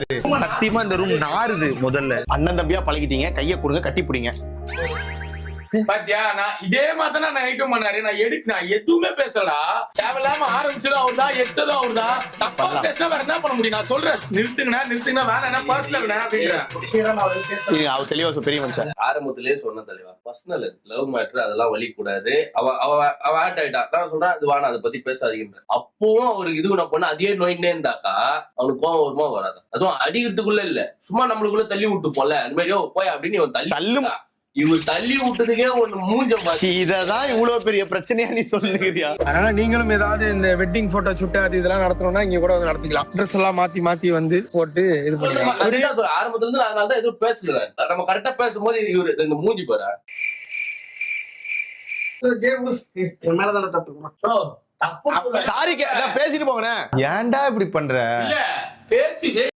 பாரு. சத்தியமா இந்த ரூம் நாறுது. முதல்ல அண்ணன் தம்பியா பழகிட்டீங்க, கைய கொடுங்க, கட்டி பிடிங்க. பாத்தியா, நான் இதே மாதிரி நான் நைட்டும் பண்ணாரு. நான் எதுவுமே பேசலடா. தேவையில்லாம ஆரம்பிச்சதும் அவர்தான், எட்டதும் அவர்தான். தப்பா பேசினா வேற என்ன பண்ண முடியும்? நான் சொல்றேன், நிறுத்துங்கண்ணா வேணா பர்சனல் அப்படின்றேன். அவர் தெளிவா பெரிய மனுஷன். ஆரம்பத்திலேயே சொன்ன தலைவா, பர்சனல் லவ் மேட்டர் அதெல்லாம் வழி கூடாது. அவ ஆட் ஆயிட்டா. நான் சொல்றேன், இது வாங்க அதை பத்தி பேசாதீங்க. அப்பவும் அவருக்கு இது நான் பண்ண அதே நோயின்னே இருந்தாக்கா அவனுக்கு கோவம் வருமா வராது. அதுவும் அடிக்கிறதுக்குள்ள இல்ல, சும்மா நம்மளுக்குள்ள தள்ளி விட்டு போல அந்த மாதிரியோ போய் அப்படின்னு இவன் தள்ளுமா. இவன் தள்ளி விட்டதுக்கே ஒண்ணு மூஞ்ச பாச்சு. இததான் இவ்வளவு பெரிய பிரச்சனையா நீ சொல்லுகிறியா? அதனால நீங்களும் ஏதாவது இந்த வெட்டிங் போட்டோ ஷூட் அது இதெல்லாம் நடத்தணும்னா இங்க கூட நடத்திக்கலாம். ட்ரெஸ் எல்லாம் மாத்தி வந்து போட்டு இது பண்ணிக்கலாம். ஆரம்பத்துல இருந்து அதனாலதான் எதுவும் பேசல. நம்ம கரெக்டா பேசும்போது இவரு இந்த மூஞ்சி போற மேலதான தப்பு. சாரி பேசிட்டு போங்கண்ணே. ஏன்டா இப்படி பண்ற? இல்ல பேச்சு